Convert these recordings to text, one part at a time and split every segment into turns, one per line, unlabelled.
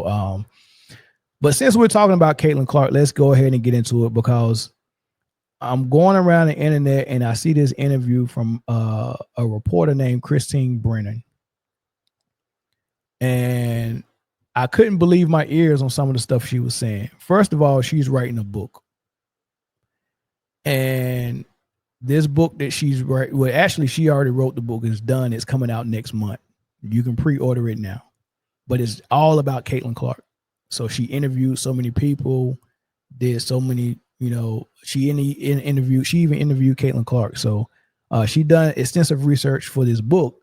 But since we're talking about Caitlyn Clark, let's go ahead and get into it, because I'm going around the internet and I see this interview from a reporter named Christine Brennan. And I couldn't believe my ears on some of the stuff she was saying. First of all, she's writing a book. And this book that she's writing, well, actually, she already wrote the book. It's done. It's coming out next month. You can pre-order it now. But it's all about Caitlyn Clark. So she interviewed so many people, did so many, she even interviewed Caitlyn Clark. So she done extensive research for this book.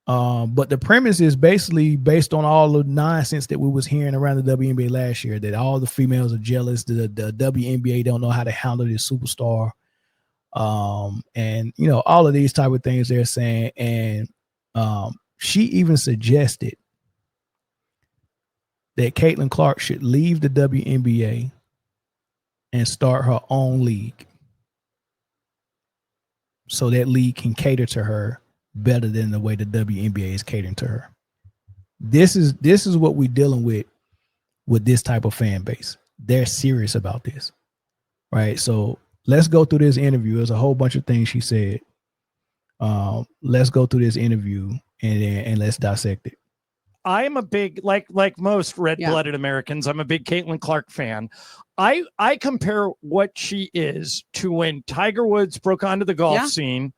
But the premise is basically based on all the nonsense that we was hearing around the WNBA last year, that all the females are jealous, the WNBA don't know how to handle this superstar. And all of these type of things they're saying. And she even suggested that Caitlyn Clark should leave the WNBA and start her own league, so that league can cater to her better than the way the WNBA is catering to her. This is what we're dealing with this type of fan base. They're serious about this, right? So let's go through this interview. There's a whole bunch of things she said. Let's go through this interview and let's dissect it.
I am a big, like most red-blooded Americans, I'm a big Caitlyn Clark fan. I compare what she is to when Tiger Woods broke onto the golf scene,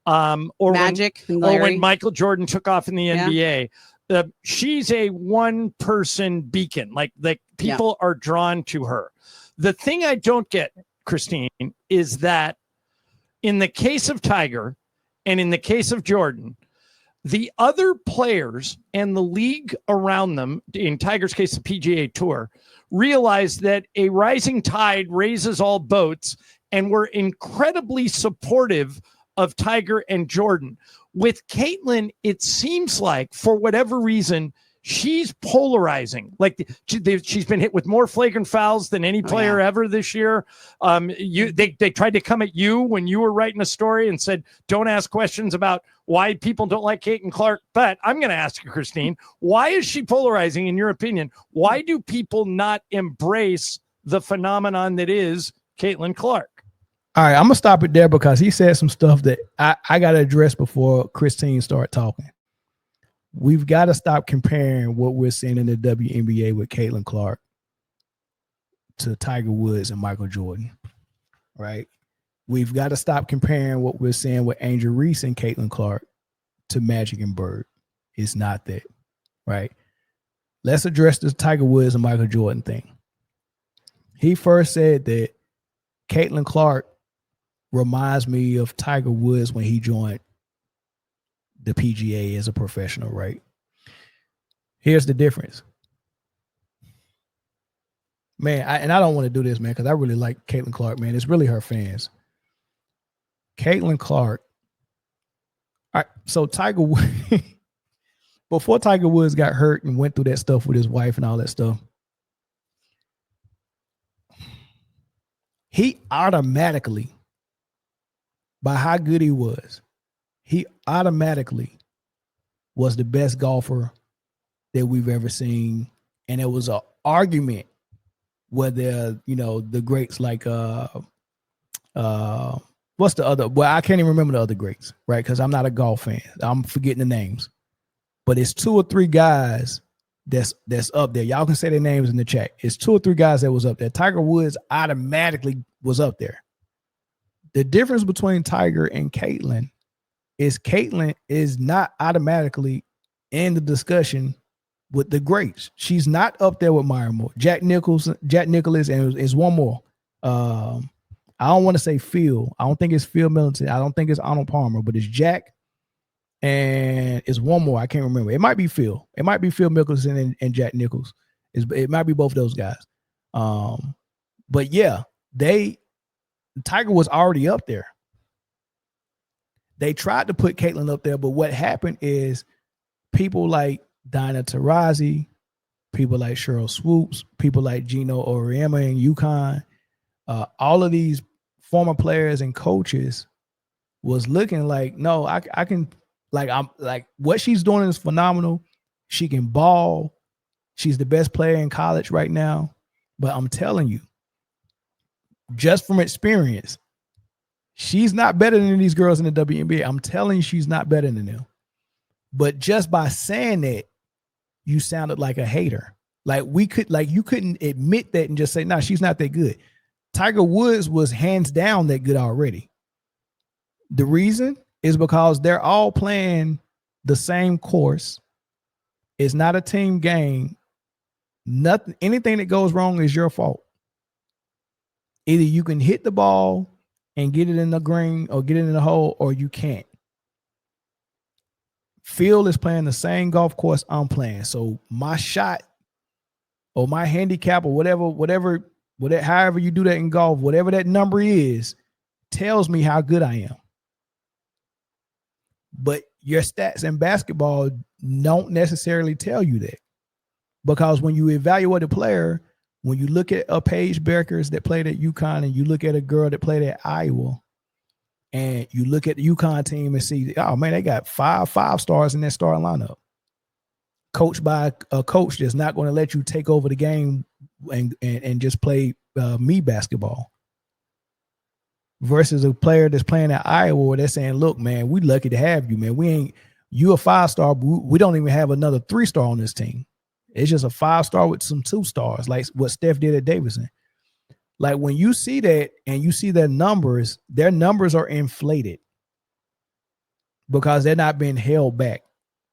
or
Magic,
when Michael Jordan took off in the NBA. She's a one-person beacon. Like people are drawn to her. The thing I don't get, Christine, is that in the case of Tiger and in the case of Jordan, the other players and the league around them, in Tiger's case, the PGA Tour, realized that a rising tide raises all boats and were incredibly supportive of Tiger and Jordan. With Caitlyn, it seems like, for whatever reason, she's polarizing. Like she's been hit with more flagrant fouls than any player ever this year. They tried to come at you when you were writing a story and said, don't ask questions about why people don't like Caitlyn Clark. But I'm going to ask you, Christine, why is she polarizing in your opinion? Why do people not embrace the phenomenon that is Caitlyn Clark?
All right, I'm going to stop it there because he said some stuff that I got to address before Christine started talking. We've got to stop comparing what we're seeing in the WNBA with Caitlyn Clark to Tiger Woods and Michael Jordan, right? We've got to stop comparing what we're seeing with Angel Reese and Caitlyn Clark to Magic and Bird. It's not that, right? Let's address the Tiger Woods and Michael Jordan thing. He first said that Caitlyn Clark reminds me of Tiger Woods when he joined the PGA as a professional, right? Here's the difference. Man, I don't want to do this, man, because I really like Caitlyn Clark, man. It's really her fans. Caitlyn Clark. All right, so Tiger Woods, before Tiger Woods got hurt and went through that stuff with his wife and all that stuff, he automatically, by how good he was, he automatically was the best golfer that we've ever seen. And it was an argument whether, the greats like, what's the other? Well, I can't even remember the other greats, right? Because I'm not a golf fan. I'm forgetting the names. But it's 2 or 3 guys that's up there. Y'all can say their names in the chat. It's 2 or 3 guys that was up there. Tiger Woods automatically was up there. The difference between Tiger and Caitlyn is not automatically in the discussion with the greats. She's not up there with Myra Moore, Jack Nicklaus, and is one more. I don't want to say Phil. I don't think it's Phil Middleton. I don't think it's Arnold Palmer, but it's Jack, and it's one more. I can't remember. It might be Phil. It might be Phil Mickelson and Jack Nicklaus. It might be both of those guys. But yeah, Tiger was already up there. They tried to put Caitlyn up there, but what happened is people like Dinah Taurasi, people like Cheryl Swoops, people like Gino Auriemma in UConn, all of these former players and coaches was looking like, no, I can, like, I'm like, what she's doing is phenomenal. She can ball. She's the best player in college right now. But I'm telling you, just from experience, she's not better than these girls in the WNBA. I'm telling you, she's not better than them. But just by saying that, you sounded like a hater. Like you couldn't admit that and just say, "No, she's not that good." Tiger Woods was hands down that good already. The reason is because they're all playing the same course. It's not a team game. Nothing, anything that goes wrong is your fault. Either you can hit the ball and get it in the green or get it in the hole, or you can't. Phil is playing the same golf course I'm playing. So my shot or my handicap or whatever, however you do that in golf, whatever that number is, tells me how good I am. But your stats in basketball don't necessarily tell you that. Because when you evaluate a player, when you look at a Paige Beckers that played at UConn and you look at a girl that played at Iowa, and you look at the UConn team and see, oh man, they got five stars in their starting lineup. Coached by a coach that's not going to let you take over the game and just play me basketball. Versus a player that's playing at Iowa where they're saying, look, man, we lucky to have you, man. You a 5-star, but we don't even have another 3-star on this team. It's just a 5-star with some 2 stars, like what Steph did at Davidson. Like when you see that and you see their numbers are inflated because they're not being held back.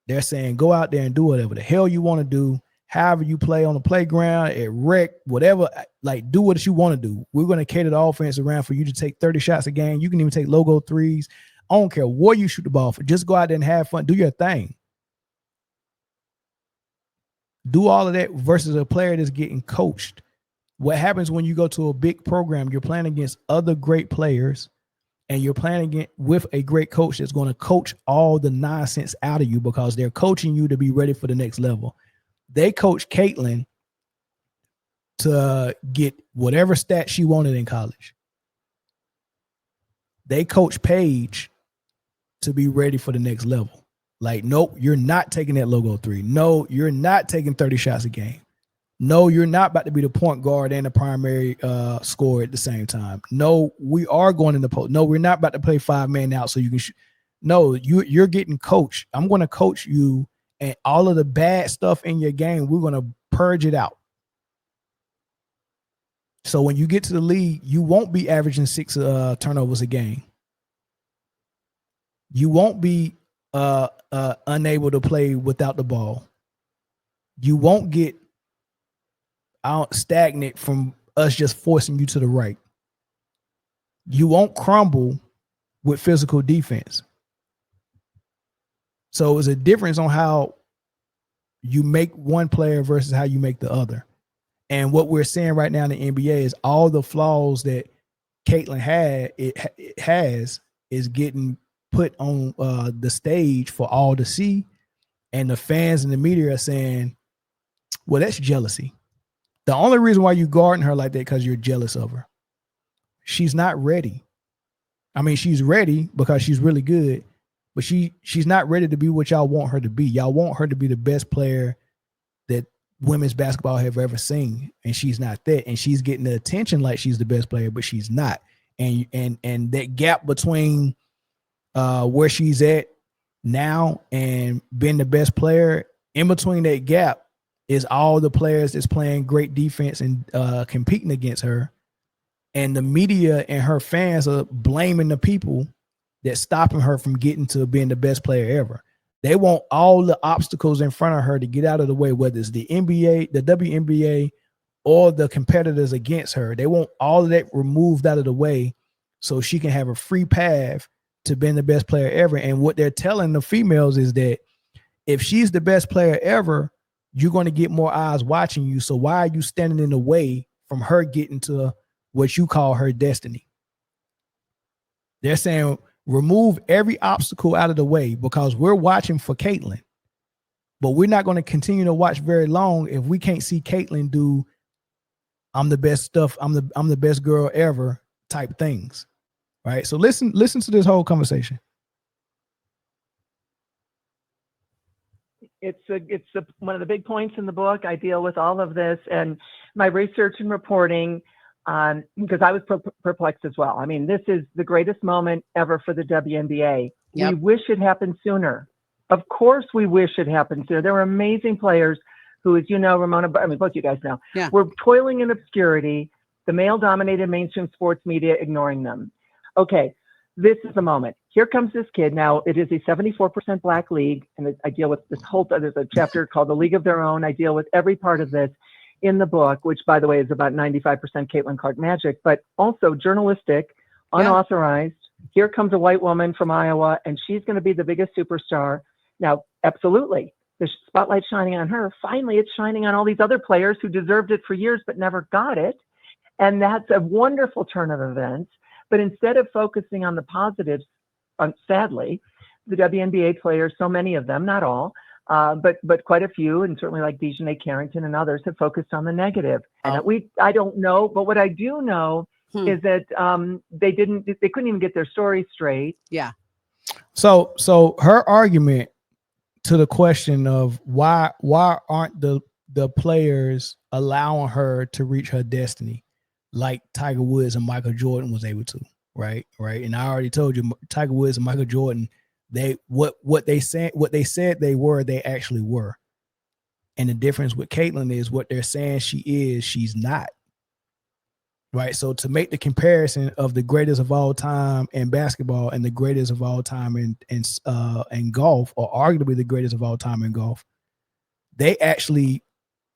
They're saying, go out there and do whatever the hell you want to do. However you play on the playground, at rec, whatever, like do what you want to do. We're going to cater the offense around for you to take 30 shots a game. You can even take logo threes. I don't care what you shoot the ball for. Just go out there and have fun. Do your thing. Do all of that versus a player that's getting coached. What happens when you go to a big program, you're playing against other great players and you're playing with a great coach that's going to coach all the nonsense out of you because they're coaching you to be ready for the next level. They coached Caitlyn to get whatever stat she wanted in college. They coached Paige to be ready for the next level. Like, nope, you're not taking that logo 3. No, you're not taking 30 shots a game. No, you're not about to be the point guard and the primary scorer at the same time. No, we are going in the post. No, we're not about to play 5-man out so you can shoot. No, you're getting coached. I'm going to coach you, and all of the bad stuff in your game, we're going to purge it out. So when you get to the league, you won't be averaging 6 turnovers a game. You won't be unable to play without the ball. You won't get stagnant from us just forcing you to the right. You won't crumble with physical defense. So it's a difference on how you make one player versus how you make the other. And what we're seeing right now in the NBA is all the flaws that Caitlyn has is getting put on the stage for all to see. And the fans and the media are saying, well, that's jealousy. The only reason why you guarding her like that because you're jealous of her. She's not ready. I mean, she's ready because she's really good, but she's not ready to be what y'all want her to be. Y'all want her to be the best player that women's basketball have ever seen, and she's not that. And she's getting the attention like she's the best player, but she's not. And that gap between where she's at now and being the best player, in between that gap is all the players that's playing great defense and competing against her. And the media and her fans are blaming the people that's stopping her from getting to being the best player ever. They want all the obstacles in front of her to get out of the way, whether it's the NBA, the WNBA, or the competitors against her. They want all of that removed out of the way so she can have a free path to being the best player ever. And what they're telling the females is that if she's the best player ever, you're going to get more eyes watching you. So why are you standing in the way from her getting to what you call her destiny? They're saying remove every obstacle out of the way because we're watching for Caitlyn, but we're not going to continue to watch very long if we can't see Caitlyn do I'm the best stuff, I'm the best girl ever type things. Right? So listen to this whole conversation.
one of the big points in the book. I deal with all of this, and my research and reporting, because I was perplexed as well. I mean, this is the greatest moment ever for the WNBA.
Yep.
We wish it happened sooner. Of course, we wish it happened sooner. There were amazing players who, as you know, Ramona, I mean, both you guys know, were toiling in obscurity, the male-dominated mainstream sports media ignoring them. Okay, this is the moment. Here comes this kid. Now, it is a 74% black league, and I deal with this whole, there's a chapter called The League of Their Own. I deal with every part of this in the book, which, by the way, is about 95% Caitlyn Clark magic, but also journalistic, unauthorized. Here comes a white woman from Iowa, and she's going to be the biggest superstar. Now, absolutely, the spotlight's shining on her. Finally, it's shining on all these other players who deserved it for years but never got it. And that's a wonderful turn of events. But instead of focusing on the positives, sadly, the WNBA players, so many of them, not all, but quite a few, and certainly like Dejanay Carrington and others, have focused on the negative. And I don't know, but what I do know is that they couldn't even get their story straight.
Yeah.
So her argument to the question of why aren't the players allowing her to reach her destiny like Tiger Woods and Michael Jordan was able to, right? And I already told you, Tiger Woods and Michael Jordan, what they said they were, they actually were. And the difference with Caitlyn is what they're saying she is, she's not. Right. So to make the comparison of the greatest of all time in basketball and the greatest of all time in golf, or arguably the greatest of all time in golf, they actually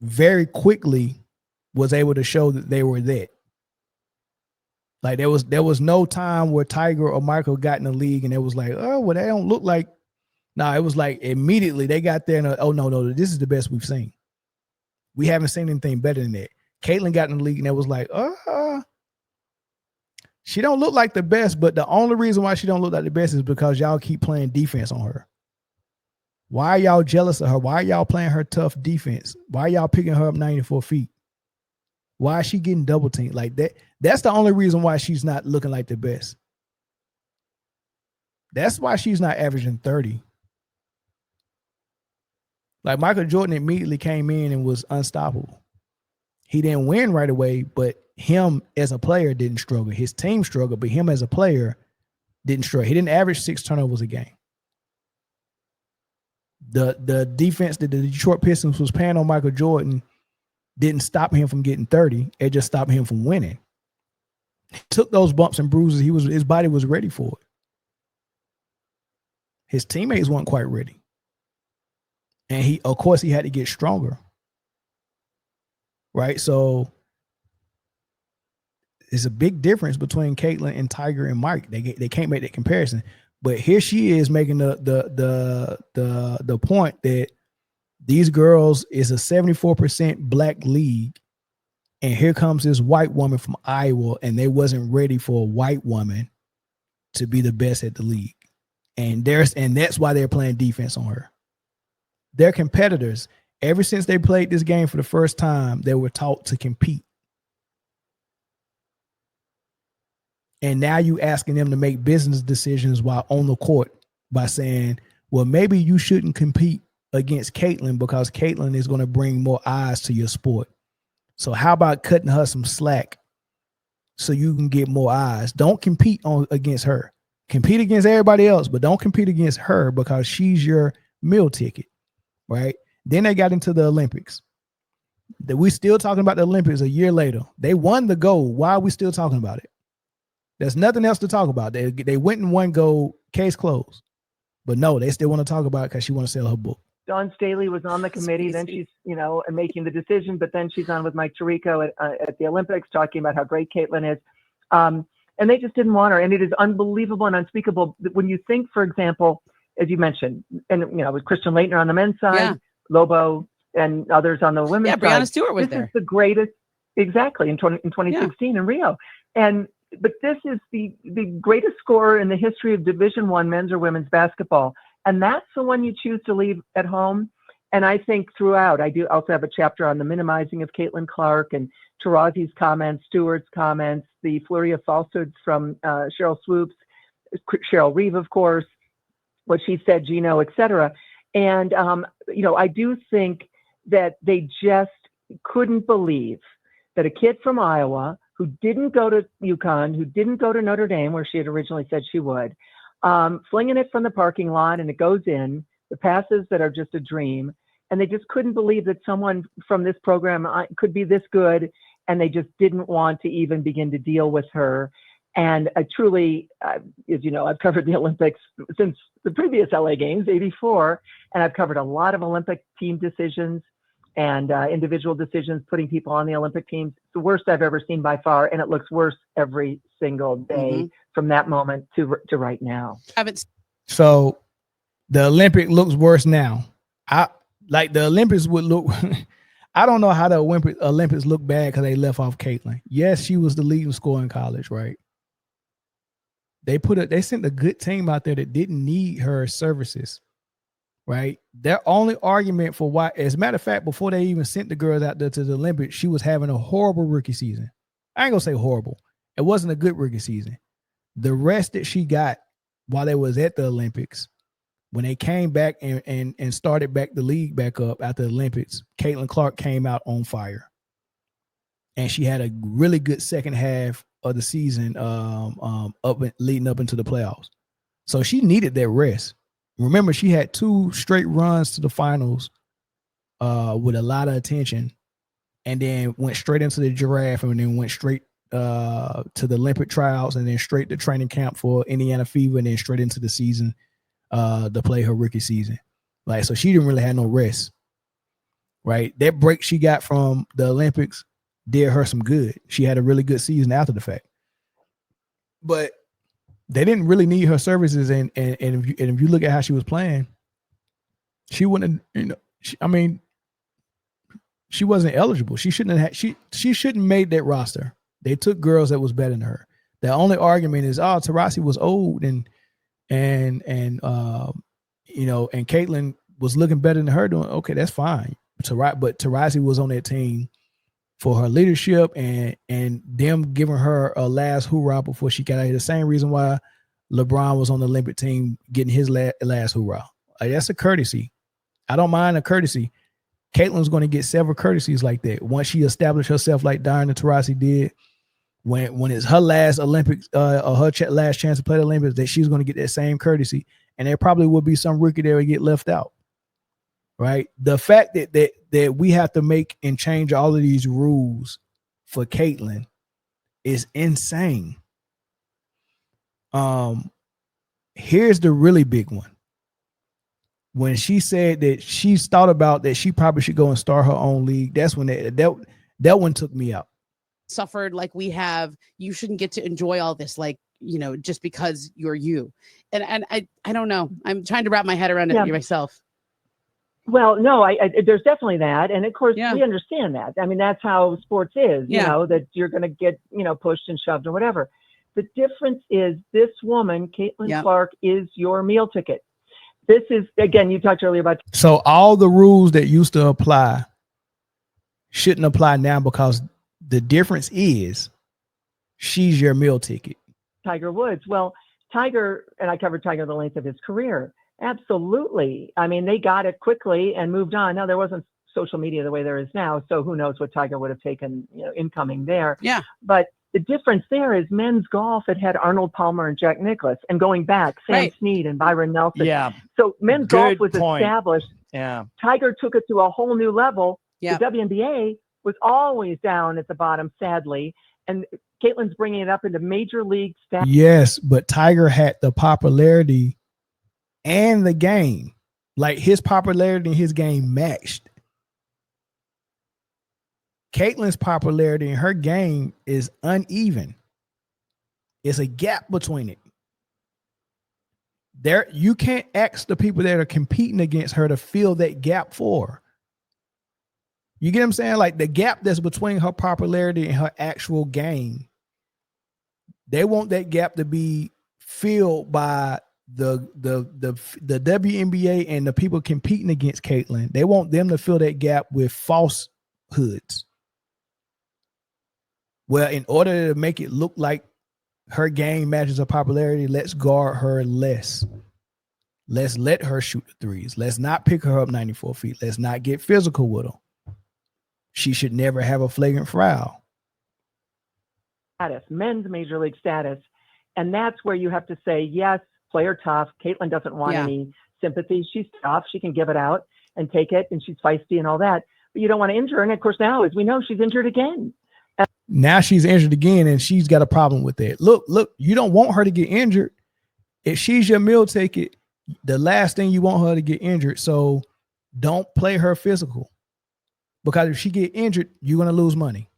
very quickly was able to show that they were that. Like there was no time where Tiger or Michael got in the league and it was like, oh, well, they don't look like. No, it was like immediately they got there and oh no, this is the best we've seen. We haven't seen anything better than that. Caitlyn got in the league and it was like, she don't look like the best, but the only reason why she don't look like the best is because y'all keep playing defense on her. Why are y'all jealous of her? Why are y'all playing her tough defense? Why are y'all picking her up 94 feet? Why is she getting double teamed like that? That's the only reason why she's not looking like the best. That's why she's not averaging 30. Like Michael Jordan immediately came in and was unstoppable. He didn't win right away, but him as a player didn't struggle. His team struggled, but him as a player didn't struggle. He didn't average 6 turnovers a game. The defense that the Detroit Pistons was playing on Michael Jordan didn't stop him from getting 30. It just stopped him from winning. He took those bumps and bruises. His body was ready for it. His teammates weren't quite ready. And of course, he had to get stronger. Right? So there's a big difference between Caitlyn and Tiger and Mike. They can't make that comparison. But here she is making the point that these girls is a 74% black league, and here comes this white woman from Iowa, and they wasn't ready for a white woman to be the best at the league. And that's why they're playing defense on her. They're competitors. Ever since they played this game for the first time, they were taught to compete. And now you asking them to make business decisions while on the court by saying, well, maybe you shouldn't compete against Caitlyn because Caitlyn is going to bring more eyes to your sport. So how about cutting her some slack so you can get more eyes? Don't compete against her. Compete against everybody else, but don't compete against her because she's your meal ticket, right? Then they got into the Olympics. We're still talking about the Olympics a year later. They won the gold. Why are we still talking about it? There's nothing else to talk about. They went and won gold, case closed. But no, they still want to talk about it because she want to sell her book. Dawn
Staley was on the committee. Then she's, making the decision. But then she's on with Mike Tirico at the Olympics talking about how great Caitlyn is. And they just didn't want her. And it is unbelievable and unspeakable when you think, for example, as you mentioned, and with Christian Laettner on the men's side, Lobo and others on the women's side.
Breanna Stewart was there.
This is the greatest, exactly, in 2016 in Rio. But this is the greatest scorer in the history of Division I men's or women's basketball. And that's the one you choose to leave at home. And I think throughout, I do also have a chapter on the minimizing of Caitlyn Clark and Tarazi's comments, Stewart's comments, the flurry of falsehoods from Cheryl Swoops, Cheryl Reeve, of course, what she said, Gino, et cetera. And, I do think that they just couldn't believe that a kid from Iowa who didn't go to UConn, who didn't go to Notre Dame, where she had originally said she would, flinging it from the parking lot and it goes in, the passes that are just a dream. And they just couldn't believe that someone from this program could be this good. And they just didn't want to even begin to deal with her. And truly, as you know, I've covered the Olympics since the previous LA Games, '84, and I've covered a lot of Olympic team decisions and individual decisions, putting people on the Olympic teams. It's the worst I've ever seen by far, and it looks worse every single day from that moment to right now.
So the Olympic looks worse now. The Olympics would look. I don't know how the Olympics look bad because they left off Caitlyn. Yes, she was the leading scorer in college, right? They sent a good team out there that didn't need her services, right? Their only argument for why, as a matter of fact, before they even sent the girls out there to the Olympics, she was having a horrible rookie season. I ain't gonna say horrible. It wasn't a good rookie season. The rest that she got while they was at the Olympics, when they came back and started back the league back up after the Olympics, Caitlin Clark came out on fire. And she had a really good second half of the season leading up into the playoffs. So she needed that rest. Remember, she had 2 straight runs to the finals with a lot of attention, and then went straight into the giraffe, and then went straight to the Olympic trials, and then straight to training camp for Indiana Fever, and then straight into the season to play her rookie season. So she didn't really have no rest, right? That break she got from the Olympics did her some good. She had a really good season after the fact, but they didn't really need her services. And if you look at how she was playing, she wouldn't, she wasn't eligible. She shouldn't have she shouldn't made that roster. They took girls that was better than her. The only argument is, Taurasi was old and Caitlyn was looking better than her. Doing okay, that's fine. But Taurasi was on that team for her leadership and them giving her a last hoorah before she got out here. The same reason why LeBron was on the Olympic team getting his last hoorah. That's a courtesy. I don't mind a courtesy. Caitlyn's going to get several courtesies like that once she established herself like Diana Taurasi did. When it's her last Olympics or her last chance to play the Olympics, that she's going to get that same courtesy. And there probably will be some rookie that will get left out. Right. The fact that we have to make and change all of these rules for Caitlyn is insane. Here's the really big one. When she said that she's thought about that she probably should go and start her own league, that's when that one took me out.
Suffered like we have, you shouldn't get to enjoy all this, just because you're you. And I don't know. I'm trying to wrap my head around it myself.
Well, no, there's definitely that. And of course, we understand that. I mean, that's how sports is, that you're going to get, pushed and shoved or whatever. The difference is this woman, Caitlyn Clark, is your meal ticket. This is, again, you talked earlier about.
So all the rules that used to apply shouldn't apply now because the difference is she's your meal ticket.
Tiger Woods. Well, Tiger, and I covered Tiger the length of his career. Absolutely. I mean, they got it quickly and moved on. Now, there wasn't social media the way there is now, so who knows what Tiger would have taken, incoming there.
Yeah.
But the difference there is men's golf had Arnold Palmer and Jack Nicklaus, and going back, Sam Snead and Byron Nelson.
Yeah.
So men's golf was established.
Yeah.
Tiger took it to a whole new level.
Yeah.
The WNBA was always down at the bottom, sadly, and Caitlyn's bringing it up into major league status.
Yes, but Tiger had the popularity and the game. Like his popularity and his game matched. Caitlyn's popularity and her game is uneven. It's a gap between it. There, you can't ask the people that are competing against her to fill that gap for her. You get what I'm saying? Like the gap that's between her popularity and her actual game. They want that gap to be filled by the WNBA and the people competing against Caitlyn. They want them to fill that gap with falsehoods. Well, in order to make it look like her game matches her popularity, let's guard her less. Let's let her shoot the threes. Let's not pick her up 94 feet. Let's not get physical with her. She should never have a flagrant foul.
Status, men's major league status. And that's where you have to say, yes, play her tough. Caitlyn doesn't want any sympathy. She's tough. She can give it out and take it, and she's feisty and all that. But you don't want to injure her. And of course, now, as we know, she's injured again.
Now she's injured again, and she's got a problem with that. Look, you don't want her to get injured. If she's your meal ticket, the last thing you want her to get injured. So don't play her physical, because if she get injured, you're going to lose money.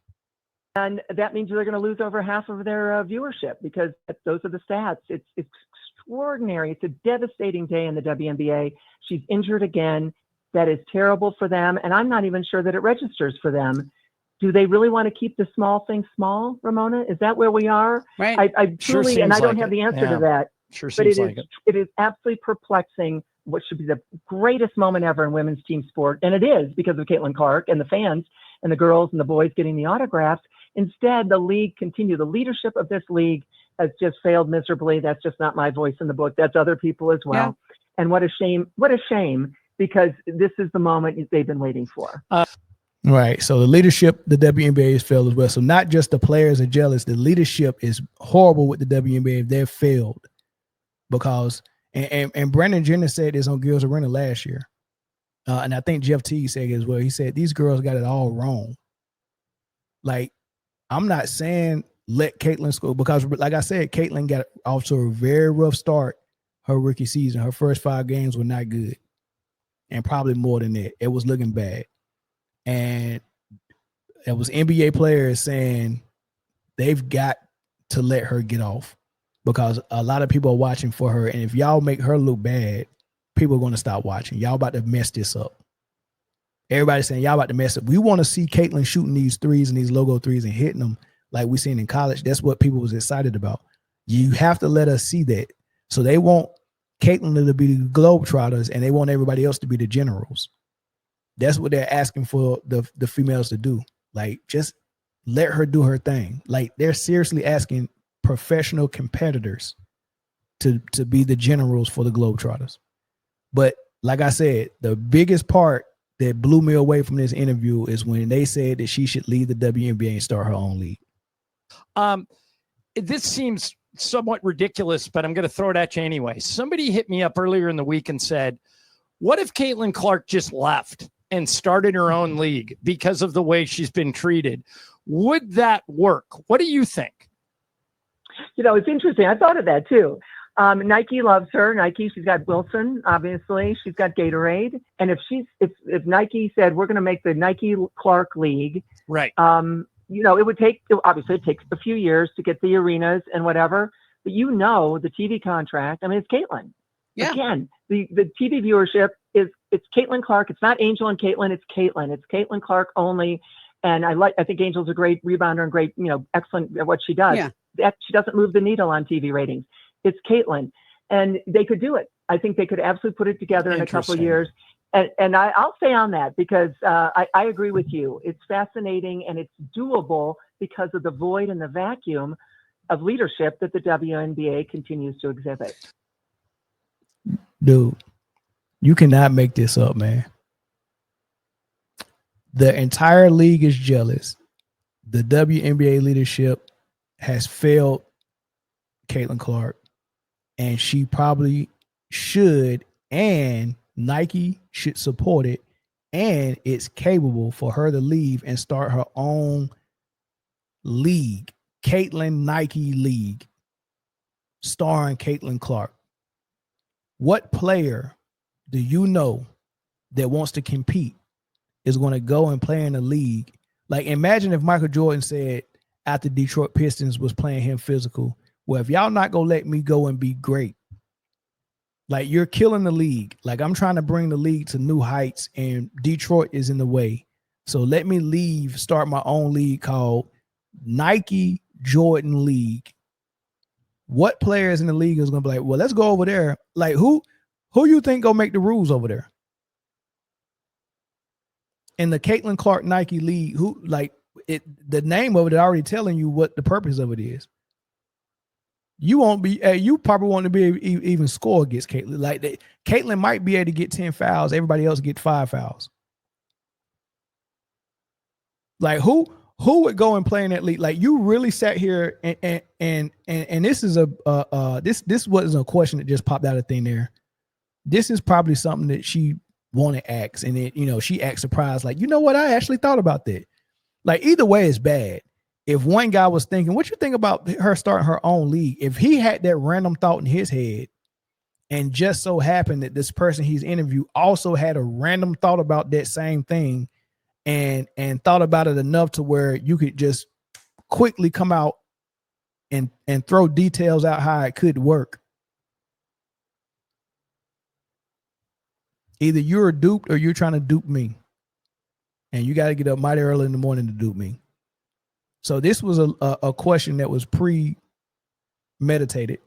And that means they're going to lose over half of their viewership, because those are the stats. It's extraordinary. It's a devastating day in the WNBA. She's injured again. That is terrible for them. And I'm not even sure that it registers for them. Do they really want to keep the small things small, Ramona? Is that where we are?
Right.
I truly, and I don't have the answer to that.
Sure
but
seems like it.
It is absolutely perplexing. What should be the greatest moment ever in women's team sport. And it is, because of Caitlyn Clark and the fans and the girls and the boys getting the autographs. Instead, the league continue. The leadership of this league has just failed miserably. That's just not my voice in the book. That's other people as well. Yeah. And what a shame. What a shame, because this is the moment they've been waiting for.
Right. So the leadership, the WNBA has failed as well. So not just the players are jealous. The leadership is horrible with the WNBA. They've failed because, and Brandon Jenner said this on Girls Arena last year. And I think Jeff Teague said it as well. He said, these girls got it all wrong. Like, I'm not saying let Caitlyn score, because like I said, Caitlyn got off to a very rough start her rookie season. Her first 5 games were not good. And probably more than that. It was looking bad. And it was NBA players saying they've got to let her get off, because a lot of people are watching for her. And if y'all make her look bad, people are going to stop watching. Y'all about to mess this up. Everybody's saying y'all about to mess up. We want to see Caitlyn shooting these threes and these logo threes and hitting them like we seen in college. That's what people was excited about. You have to let us see that. So they want Caitlyn to be the Globetrotters, and they want everybody else to be the generals. That's what they're asking for the females to do. Like, just let her do her thing. Like, they're seriously asking professional competitors to be the generals for the Globetrotters. But like I said, the biggest part that blew me away from this interview is when they said that she should leave the WNBA and start her own league.
This seems somewhat ridiculous, but I'm going to throw it at you anyway. Somebody hit me up earlier in the week and said, what if Caitlyn Clark just left and started her own league because of the way she's been treated? Would that work? What do you think?
You know, it's interesting. I thought of that too. Nike loves her. Nike, she's got Wilson, obviously. She's got Gatorade. And if Nike said, we're going to make the Nike Clark League,
right?
You know, it takes a few years to get the arenas and whatever, but you know, the TV contract, I mean, it's Caitlyn. Yeah. Again, the TV viewership it's Caitlyn Clark. It's not Angel and Caitlyn. It's Caitlyn. It's Caitlyn Clark only. And I think Angel's a great rebounder and great, excellent at what she does. Yeah. She doesn't move the needle on TV ratings. It's Caitlyn, and they could do it. I think they could absolutely put it together in a couple of years. And I'll say on that, because I agree with you. It's fascinating and it's doable because of the void and the vacuum of leadership that the WNBA continues to exhibit.
Dude, you cannot make this up, man. The entire league is jealous. The WNBA leadership has failed Caitlyn Clark, and she probably should, and Nike should support it, and it's capable for her to leave and start her own league, Caitlyn Nike League, starring Caitlyn Clark. What player do you know that wants to compete is going to go and play in a league? Like, imagine if Michael Jordan said after Detroit Pistons was playing him physical, well, if y'all not going to let me go and be great, like, you're killing the league. Like, I'm trying to bring the league to new heights, and Detroit is in the way. So let me leave, start my own league called Nike Jordan League. What players in the league is going to be like, well, let's go over there? Like, who you think gonna make the rules over there? In the Caitlyn Clark Nike League, the name of it already telling you what the purpose of it is. You won't be. You probably won't be able to even score against Caitlyn. Like Caitlyn might be able to get 10 fouls. Everybody else get 5 fouls. Like who would go and play in that league? Like you really sat here and this is this wasn't a question that just popped out of thin air. This is probably something that she wanted to ask, and it, she asked surprised, like, you know what? I actually thought about that. Like either way, it's bad. If one guy was thinking, what you think about her starting her own league? If he had that random thought in his head, and just so happened that this person he's interviewed also had a random thought about that same thing, and thought about it enough to where you could just quickly come out and throw details out how it could work. Either you're duped or you're trying to dupe me. And you got to get up mighty early in the morning to dupe me. So this was a question that was premeditated.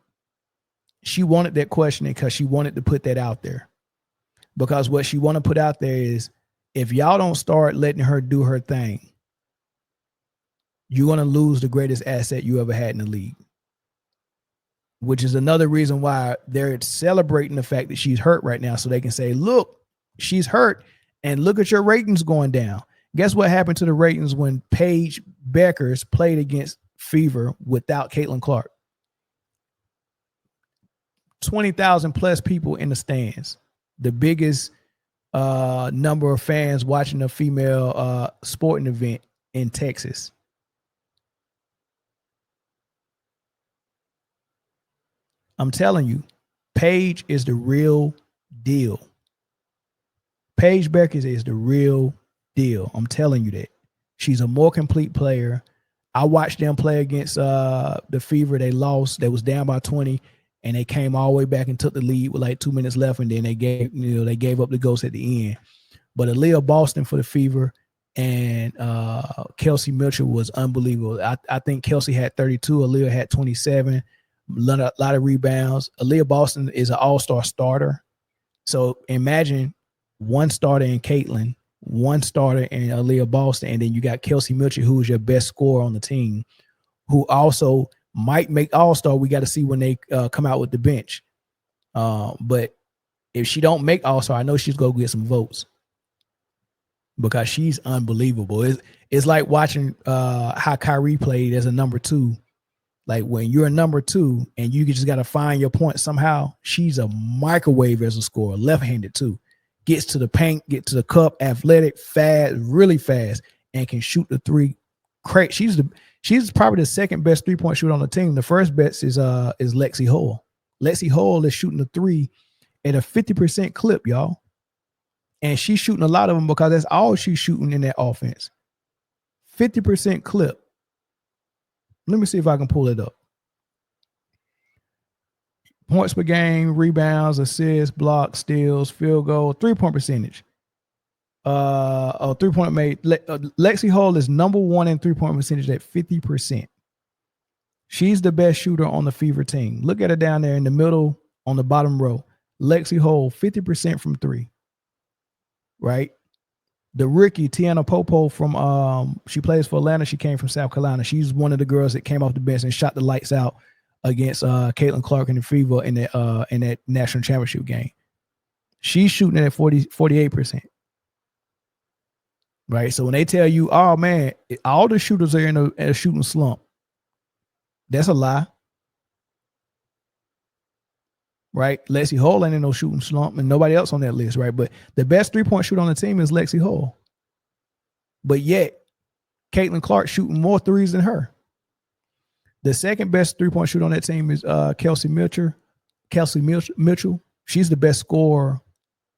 She wanted that question because she wanted to put that out there. Because what she want to put out there is, if y'all don't start letting her do her thing, you're going to lose the greatest asset you ever had in the league. Which is another reason why they're celebrating the fact that she's hurt right now, so they can say, look, she's hurt, and look at your ratings going down. Guess what happened to the ratings when Paige Beckers played against Fever without Caitlyn Clark? 20,000 plus people in the stands. The biggest number of fans watching a female sporting event in Texas. I'm telling you, Paige is the real deal. Paige Beckers is the real deal. I'm telling you that. She's a more complete player. I watched them play against the Fever. They lost. They was down by 20, and they came all the way back and took the lead with like 2 minutes left, and then they gave up the ghost at the end. But Aaliyah Boston for the Fever and Kelsey Mitchell was unbelievable. I think Kelsey had 32. Aaliyah had 27. A lot of rebounds. Aaliyah Boston is an all-star starter. So imagine one starter in Caitlyn, one starter in Aaliyah Boston, and then you got Kelsey Mitchell, who is your best scorer on the team, who also might make all-star. We got to see when they come out with the bench. But if she don't make all-star, I know she's going to get some votes because she's unbelievable. It's like watching how Kyrie played as a number 2. Like when you're a number 2 and you just got to find your point somehow, she's a microwave as a scorer, left-handed too. Gets to the paint, get to the cup, athletic, fast, really fast, and can shoot the three. She's probably the second best three-point shooter on the team. The first best is Lexi Hull. Lexi Hull is shooting the 3 at a 50% clip, y'all. And she's shooting a lot of them because that's all she's shooting in that offense. 50% clip. Let me see if I can pull it up. Points per game, rebounds, assists, blocks, steals, field goal, 3-point percentage. 3-point made. Lexi Hull is number 1 in 3-point percentage at 50%. She's the best shooter on the Fever team. Look at her down there in the middle on the bottom row. Lexi Hull, 50% from 3. Right? The rookie, Tiana Popo from she plays for Atlanta. She came from South Carolina. She's one of the girls that came off the bench and shot the lights out against Caitlyn Clark and the Fever in that national championship game. She's shooting at 48%. Right. So when they tell you, oh man, all the shooters are in a shooting slump, that's a lie. Right. Lexi Hull ain't in no shooting slump, and nobody else on that list, right? But the best 3-point shooter on the team is Lexi Hull. But yet, Caitlyn Clark shooting more threes than her. The second best 3-point shooter on that team is Kelsey Mitchell. Kelsey Mitchell. She's the best scorer,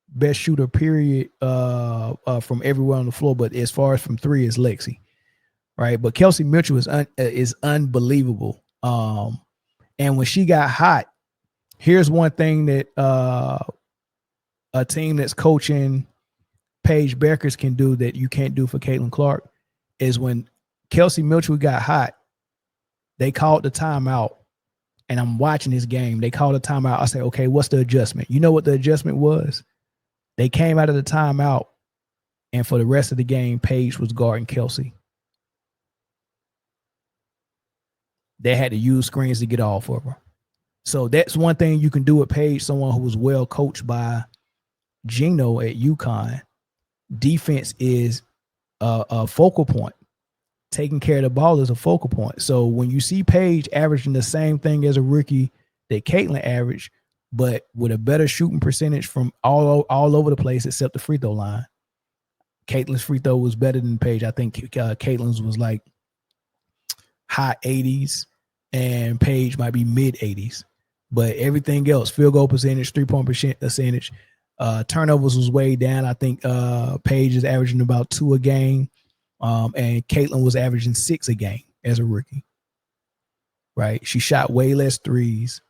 best shooter, period, from everywhere on the floor. But as far as from 3 is Lexi. Right. But Kelsey Mitchell is unbelievable. And when she got hot, here's one thing that a team that's coaching Paige Beckers can do that you can't do for Caitlyn Clark is when Kelsey Mitchell got hot, they called the timeout, and I'm watching this game. They called the timeout. I say, okay, what's the adjustment? You know what the adjustment was? They came out of the timeout, and for the rest of the game, Paige was guarding Kelsey. they had to use screens to get off of her. So that's one thing you can do with Paige, someone who was well coached by Gino at UConn. Defense is a focal point. Taking care of the ball is a focal point. So when you see Paige averaging the same thing as a rookie that Caitlyn averaged, but with a better shooting percentage from all over the place except the free throw line. Caitlyn's free throw was better than Paige. I think Caitlyn's was like high 80s and Paige might be mid 80s. But everything else, field goal percentage, 3-point percentage, turnovers was way down. I think Paige is averaging about 2 a game. And Caitlyn was averaging 6 a game as a rookie. Right? She shot way less threes.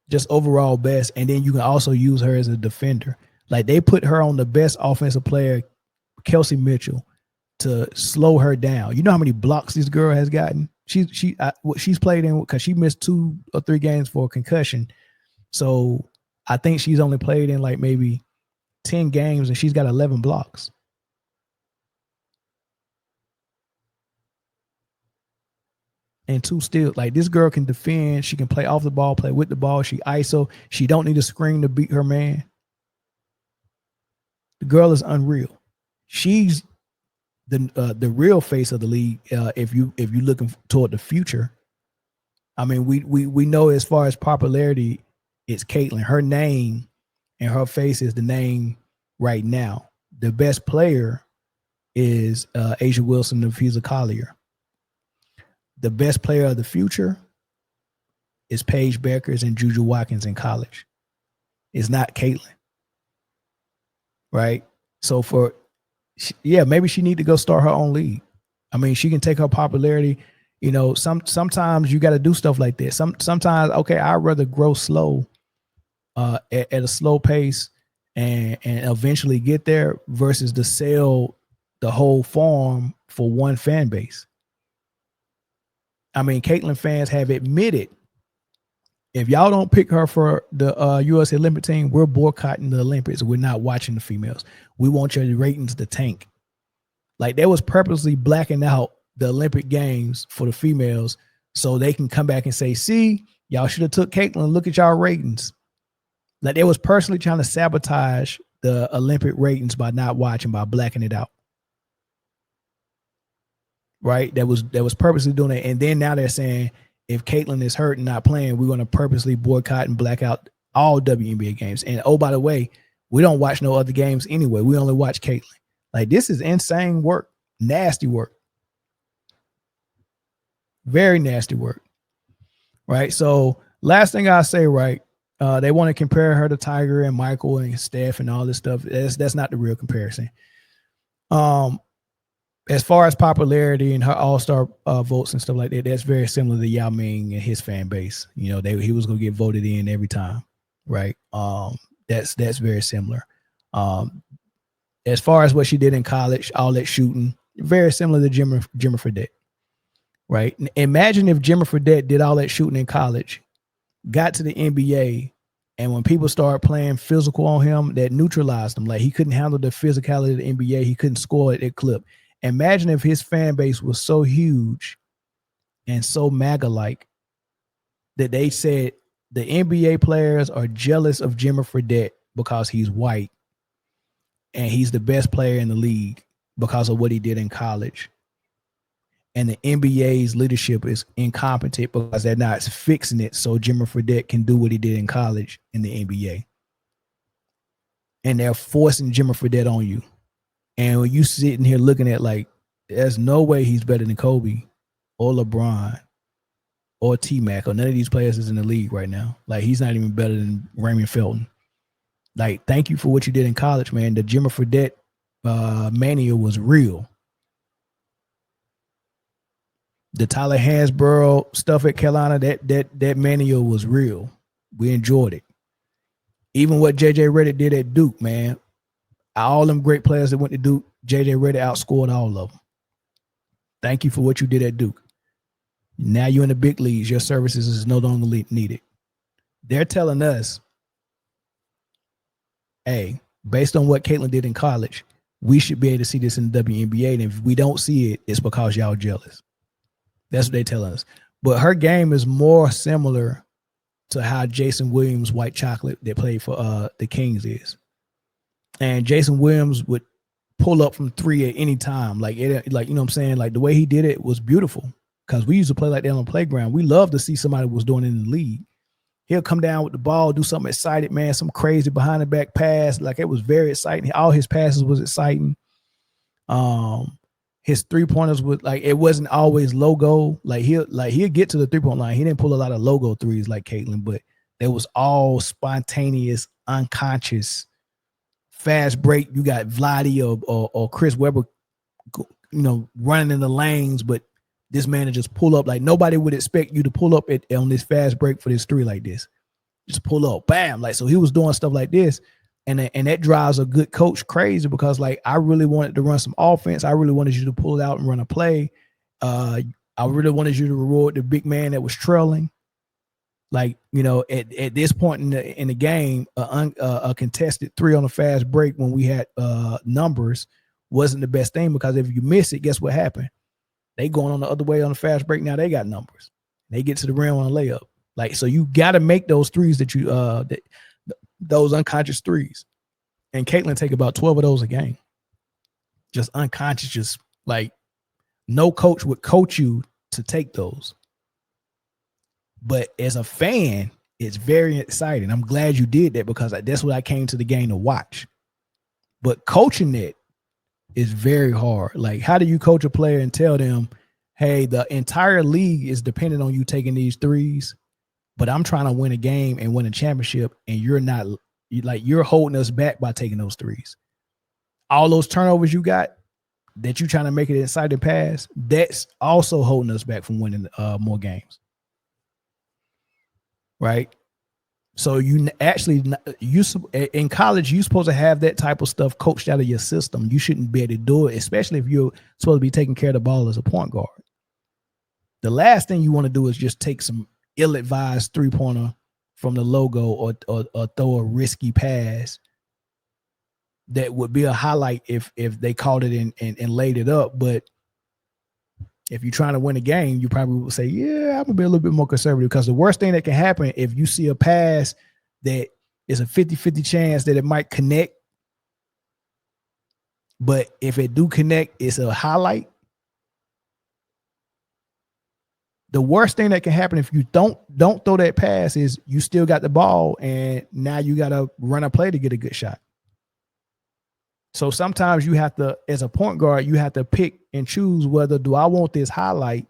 Just overall best. And then you can also use her as a defender. Like they put her on the best offensive player, Kelsey Mitchell, to slow her down. You know how many blocks this girl has gotten? She's played in because she missed 2 or 3 games for a concussion. So I think she's only played in like maybe 10 games and she's got 11 blocks. And 2 steals. Like this girl can defend. She can play off the ball, play with the ball. She ISO. She don't need a screen to beat her man. The girl is unreal. She's the real face of the league. If you looking toward the future, I mean, we know as far as popularity, it's Caitlyn. Her name and her face is the name right now. The best player is Asia Wilson and Fiza Collier. The best player of the future is Paige Beckers and Juju Watkins in college. It's not Caitlyn. Right? So maybe she need to go start her own league. I mean, she can take her popularity. You know, sometimes you got to do stuff like this. Sometimes, okay, I'd rather grow slow at a slow pace and eventually get there versus to sell the whole farm for one fan base. I mean, Caitlyn fans have admitted if y'all don't pick her for the U.S. Olympic team, we're boycotting the Olympics. We're not watching the females. We want your ratings to tank. Like they was purposely blacking out the Olympic Games for the females so they can come back and say, see, y'all should have took Caitlyn. Look at y'all ratings. Like they was personally trying to sabotage the Olympic ratings by not watching, by blacking it out. Right? That was purposely doing it. And then now they're saying if Caitlyn is hurt and not playing, we're going to purposely boycott and black out all WNBA games. And oh, by the way, we don't watch no other games anyway. We only watch Caitlyn. Like this is insane work, nasty work, very nasty work. Right. So last thing I say, right. They want to compare her to Tiger and Michael and Steph and all this stuff. That's not the real comparison. As far as popularity and her all-star votes and stuff like that, that's very similar to Yao Ming and his fan base. You know, he was going to get voted in every time, right? That's very similar. As far as what she did in college, all that shooting, very similar to Jimmer Fredette, right? Imagine if Jimmer Fredette did all that shooting in college, got to the NBA, and when people started playing physical on him, that neutralized him. Like he couldn't handle the physicality of the NBA. He couldn't score at that clip. Imagine if his fan base was so huge and so MAGA-like that they said the NBA players are jealous of Jimmer Fredette because he's white and he's the best player in the league because of what he did in college. And the NBA's leadership is incompetent because they're not fixing it so Jimmer Fredette can do what he did in college in the NBA. And they're forcing Jimmer Fredette on you. And when you sitting here looking at like, there's no way he's better than Kobe or LeBron or T-Mac or none of these players is in the league right now. Like he's not even better than Raymond Felton. Like, thank you for what you did in college, man. The Jimmer Fredette mania was real. The Tyler Hansborough stuff at Carolina, that mania was real. We enjoyed it. Even what JJ Redick did at Duke, man. All them great players that went to Duke, JJ Redick outscored all of them. Thank you for what you did at Duke. Now you're in the big leagues. Your services is no longer needed. They're telling us, hey, based on what Caitlyn did in college, we should be able to see this in the WNBA. And if we don't see it, it's because y'all jealous. That's what they tell us. But her game is more similar to how Jason Williams, white chocolate, that played for the Kings is. And Jason Williams would pull up from 3 at any time. Like, you know what I'm saying? Like, the way he did it was beautiful because we used to play like that on the playground. We love to see somebody was doing it in the league. He'll come down with the ball, do something excited, man, some crazy behind the back pass. Like, it was very exciting. All his passes was exciting. His 3-pointers would, like, it wasn't always logo. Like, he'll get to the 3-point line. He didn't pull a lot of logo threes like Caitlyn, but it was all spontaneous, unconscious, fast break. You got Vladdy or Chris Webber, you know, running in the lanes, but this man would just pull up. Like, nobody would expect you to pull up on this fast break for this 3 like this. Just pull up, bam. Like, so he was doing stuff like this. And that drives a good coach crazy because, like, I really wanted to run some offense. I really wanted you to pull it out and run a play. I really wanted you to reward the big man that was trailing. Like, you know, at this point in the game, a contested 3 on a fast break when we had numbers wasn't the best thing because if you miss it, guess what happened? They going on the other way on the fast break. Now they got numbers. They get to the rim on a layup. Like, so you got to make those threes that you those unconscious threes. And Caitlyn take about 12 of those a game. Just unconscious, just like no coach would coach you to take those. But as a fan, it's very exciting. I'm glad you did that because that's what I came to the game to watch. But coaching it is very hard. Like, how do you coach a player and tell them, hey, the entire league is dependent on you taking these threes, but I'm trying to win a game and win a championship, and you're holding us back by taking those threes. All those turnovers you got that you're trying to make it an exciting pass, that's also holding us back from winning more games. Right? So you actually, in college, you're supposed to have that type of stuff coached out of your system. You shouldn't be able to do it, especially if you're supposed to be taking care of the ball as a point guard. The last thing you want to do is just take some ill-advised 3-pointer from the logo or throw a risky pass that would be a highlight if they called it and laid it up. But if you're trying to win a game, you probably would say, yeah, I'm gonna be a little bit more conservative because the worst thing that can happen if you see a pass that is a 50-50 chance that it might connect, but if it do connect, it's a highlight. The worst thing that can happen if you don't throw that pass is you still got the ball and now you got to run a play to get a good shot. So sometimes you have to, as a point guard, you have to pick and choose whether do I want this highlight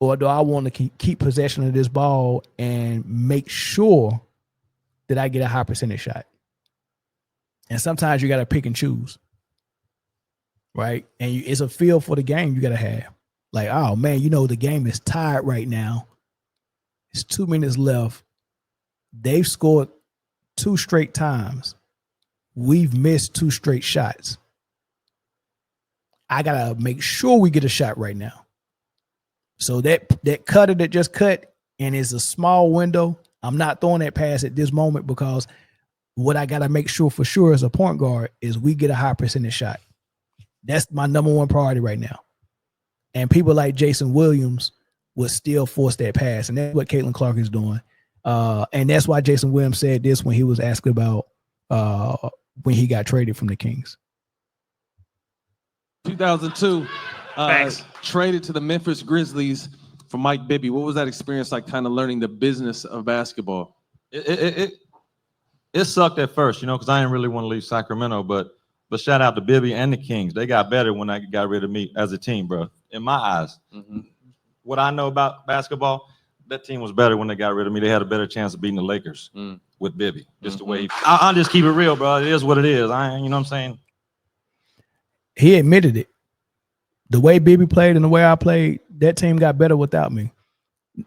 or do I want to keep possession of this ball and make sure that I get a high percentage shot. And sometimes you got to pick and choose, right? And it's a feel for the game you got to have. Like, oh, man, you know, the game is tied right now. It's 2 minutes left. They've scored 2 straight times. We've missed 2 straight shots. I got to make sure we get a shot right now. So that cutter that just cut and is a small window, I'm not throwing that pass at this moment because what I got to make sure for sure as a point guard is we get a high percentage shot. That's my number one priority right now. And people like Jason Williams would still force that pass. And that's what Caitlin Clark is doing. And that's why Jason Williams said this when he was asked about when he got traded from the Kings.
2002, traded to the Memphis Grizzlies for Mike Bibby. What was that experience like, kind of learning the business of basketball?
It sucked at first, you know, because I didn't really want to leave Sacramento, but shout out to Bibby and the Kings. They got better when I got rid of me as a team, bro. In my eyes, what I know about basketball, that team was better when they got rid of me. They had a better chance of beating the Lakers with Bibby. Just the way I'll just keep it real, bro. It is what it is. You know what I'm saying?
He admitted it. The way Bibby played and the way I played, that team got better without me.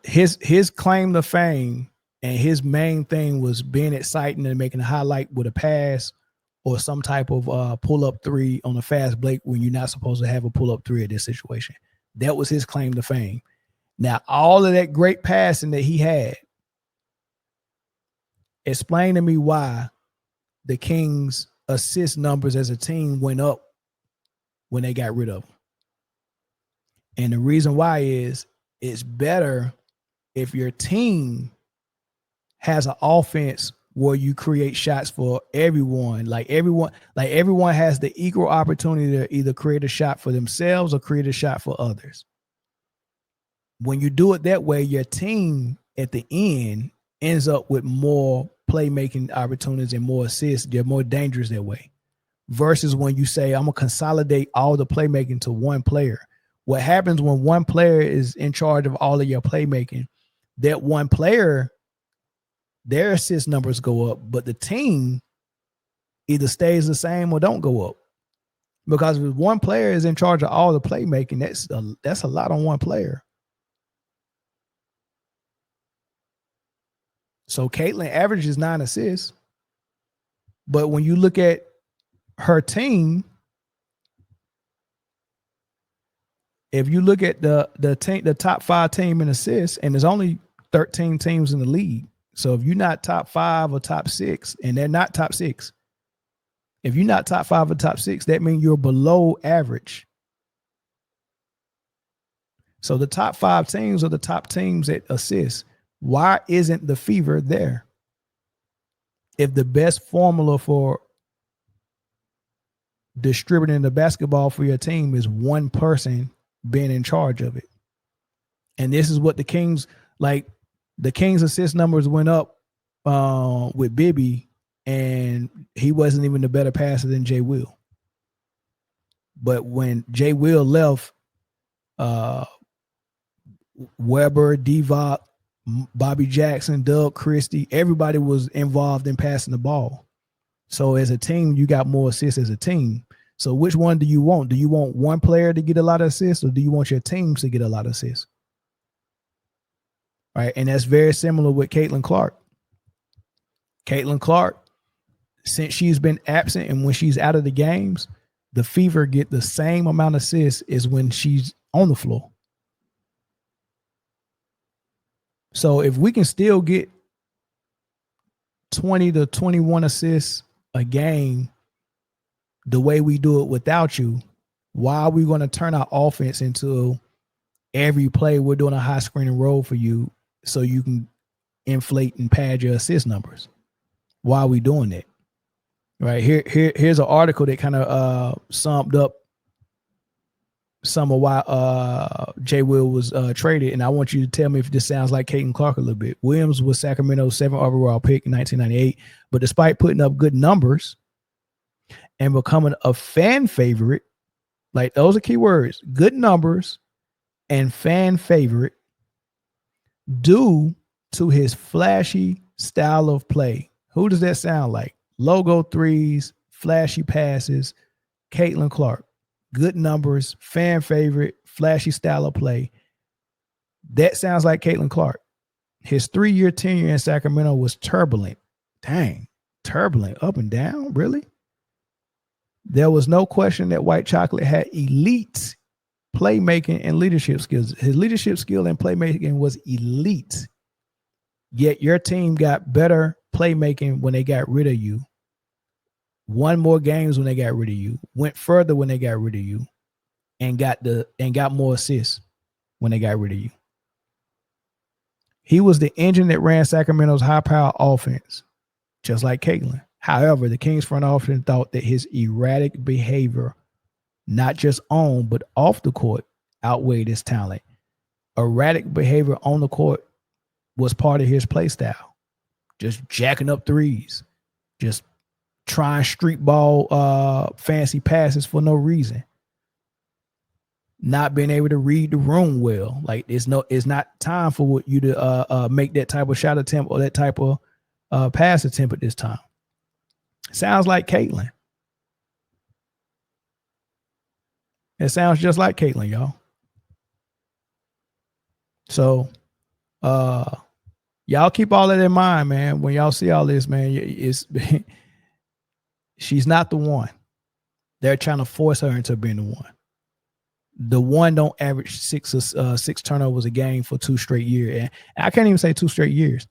His claim to fame and his main thing was being exciting and making a highlight with a pass or some type of pull-up 3 on a fast break when you're not supposed to have a pull-up 3 at this situation. That was his claim to fame. Now, all of that great passing that he had, explain to me why the Kings' assist numbers as a team went up when they got rid of him. And the reason why is it's better if your team has an offense where you create shots for everyone. Like everyone has the equal opportunity to either create a shot for themselves or create a shot for others. When you do it that way, your team at the end ends up with more playmaking opportunities and more assists. They're more dangerous that way. Versus when you say, I'm going to consolidate all the playmaking to one player. What happens when one player is in charge of all of your playmaking, that one player, their assist numbers go up, but the team either stays the same or don't go up. Because if one player is in charge of all the playmaking, that's a lot on one player. So Caitlyn averages 9 assists, but when you look at her team, if you look at the top 5 team in assists, and there's only 13 teams in the league. So if you're not top 5 or top 6, and they're not top 6, if you're not top 5 or top 6, that means you're below average. So the top 5 teams are the top teams at assists. Why isn't the Fever there? If the best formula for distributing the basketball for your team is one person being in charge of it. And this is what the Kings, like the Kings assist numbers went up with Bibby, and he wasn't even a better passer than Jay Will. But when Jay Will left, Weber, Divock, Bobby Jackson, Doug Christie, everybody was involved in passing the ball. So as a team, you got more assists as a team. So which one do you want? Do you want one player to get a lot of assists, or do you want your teams to get a lot of assists? Right. And that's very similar with Caitlyn Clark. Caitlyn Clark, since she's been absent and when she's out of the games, the Fever get the same amount of assists as when she's on the floor. So if we can still get 20 to 21 assists a game the way we do it without you, why are we going to turn our offense into every play we're doing a high screen and roll for you so you can inflate and pad your assist numbers? Why are we doing that? Right here's an article that kind of summed up some of why Jay Will was traded, and I want you to tell me if this sounds like Caitlyn Clark a little bit. Williams was Sacramento's 7th overall pick in 1998, but despite putting up good numbers and becoming a fan favorite, like those are key words, good numbers and fan favorite, due to his flashy style of play. Who does that sound like? Logo threes, flashy passes, Caitlyn Clark. Good numbers, fan favorite, flashy style of play. That sounds like Caitlyn Clark. His 3-year tenure in Sacramento was turbulent. Dang, turbulent, up and down, really? There was no question that White Chocolate had elite playmaking and leadership skills. His leadership skill and playmaking was elite. Yet your team got better playmaking when they got rid of you. Won more games when they got rid of you. Went further when they got rid of you, and got more assists when they got rid of you. He was the engine that ran Sacramento's high-power offense, just like Caitlyn. However, the Kings front office thought that his erratic behavior, not just on but off the court, outweighed his talent. Erratic behavior on the court was part of his play style. Just jacking up threes, just trying street ball fancy passes for no reason. Not being able to read the room well. Like it's not time for you to make that type of shot attempt or that type of pass attempt at this time. Sounds like Caitlyn. It sounds just like Caitlyn, y'all. So y'all keep all that in mind, man. When y'all see all this, man, it's she's not the one. They're trying to force her into being the one. The one don't average six turnovers a game for 2 straight years. And I can't even say 2 straight years.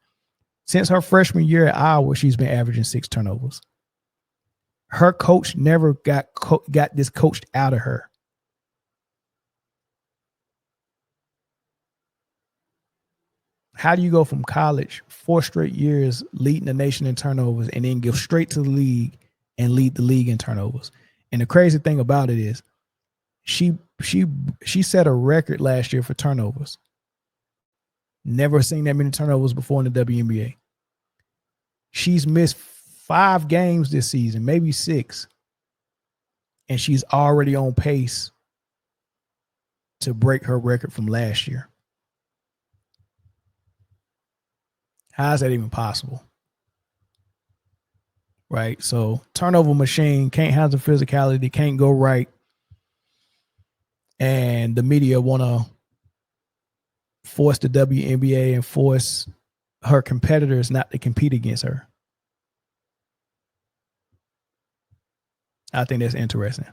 Since her freshman year at Iowa, she's been averaging 6 turnovers. Her coach never got this coached out of her. How do you go from college 4 straight years leading the nation in turnovers and then go straight to the league and lead the league in turnovers? And the crazy thing about it is she set a record last year for turnovers. Never seen that many turnovers before in the WNBA. She's missed 5 games this season, maybe 6. And she's already on pace to break her record from last year. How is that even possible? Right? So turnover machine, can't handle physicality, can't go right. And the media want to force the WNBA and force her competitors not to compete against her. I think that's interesting.